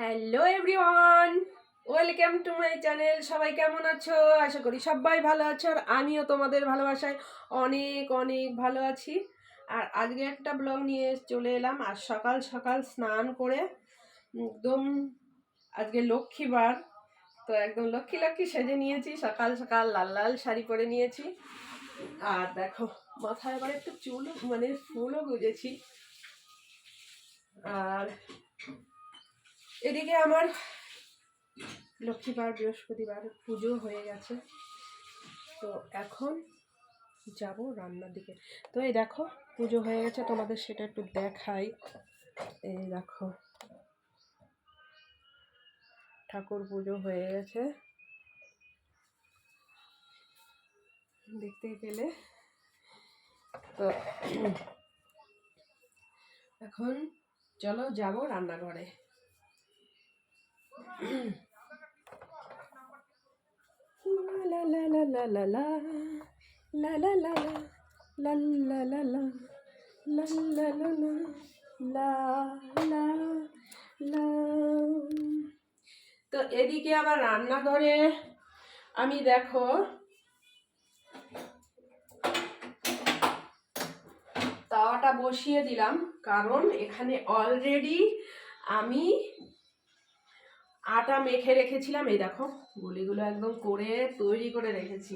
Hello everyone, welcome to my channel. সবাই কেমন আছো? আশা করি সবাই ভালো আছো, আর আমিও তোমাদের ভালোবাসায় অনেক অনেক ভালো আছি। আর আজকে একটা ব্লগ নিয়ে চলে এলাম। আর সকাল সকাল স্নান করে একদম, আজকে লক্ষ্মীবার, তো একদম লক্ষ্মী লক্ষ্মী সেজে নিয়েছি। সকাল সকাল লাল লাল শাড়ি পরে নিয়েছি। আর দেখো, মাথায় আবার একটু চুল মানে ফুলও গুজেছি। আর এদিকে আমার লক্ষ্মীবার বৃহস্পতিবার পুজো হয়ে গেছে, তো এখন যাব রান্নার দিকে। তো এই দেখো, পুজো হয়ে গেছে, তোমাদের সেটা একটু দেখাই। এই দেখো, ঠাকুর পুজো হয়ে গেছে, দেখতে পেলে। তো এখন চলো যাব রান্নাঘরে। লা লা লা লা লা লা লা লা লা লা লা লা লা লা লা লা লা লা লা। তো এদিকে আবার রান্নাঘরে আমি দেখো তাওয়াটা বসিয়ে দিলাম, কারণ এখানে অলরেডি আমি আটা মেখে রেখেছিলাম। এই দেখো, গুলিগুলো একদম করে তৈরি করে রেখেছি।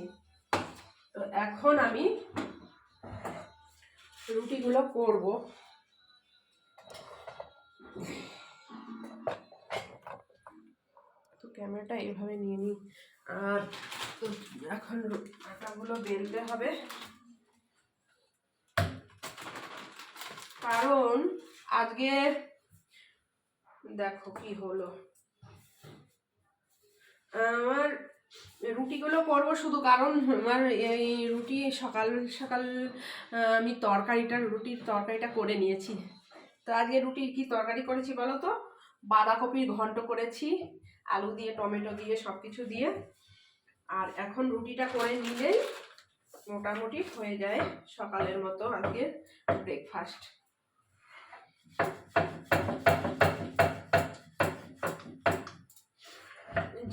তো এখন আমি রুটিগুলো করব। তো ক্যামেরাটা এইভাবে নিয়ে নিই। আর তো এখন আটাগুলো বেলতে হবে, কারণ আজকে দেখো কি হলো। আমার রুটিগুলো করবো শুধু কারণ আমার এই রুটি সকাল সকাল আমি রুটির তরকারিটা করে নিয়েছি। তো আজকে রুটির কি তরকারি করেছি বলো তো? বাঁধাকপির ঘন্ট করেছি, আলু দিয়ে টমেটো দিয়ে সব কিছু দিয়ে। আর এখন রুটিটা করে নিলেই মোটামুটি হয়ে যায় সকালের মতো আজকে ব্রেকফাস্ট।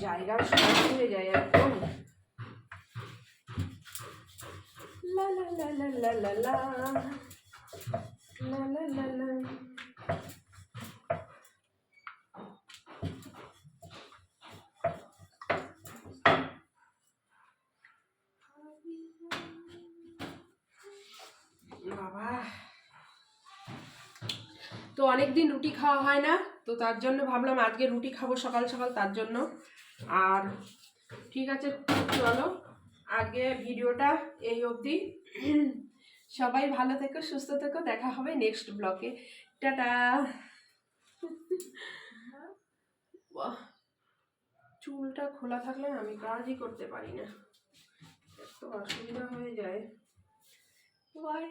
জায়গার সব হয়ে যায় একদম। লা লা লা লা লা লা লা লা লা লা লা। বাবা, তো অনেকদিন রুটি খাওয়া হয় না, তো তার জন্য ভাবলাম আজকে রুটি খাবো সকাল সকাল, তার জন্য। আর ঠিক আছে, চলো আজকে ভিডিওটা এই অবধি। সবাই ভালো থেকো, সুস্থ থেকো, দেখা হবে নেক্সট ব্লগে। টাটা। চুলটা খোলা থাকলে আমি কাজই করতে পারি না, এত অসুবিধা হয়ে যায়। বাই।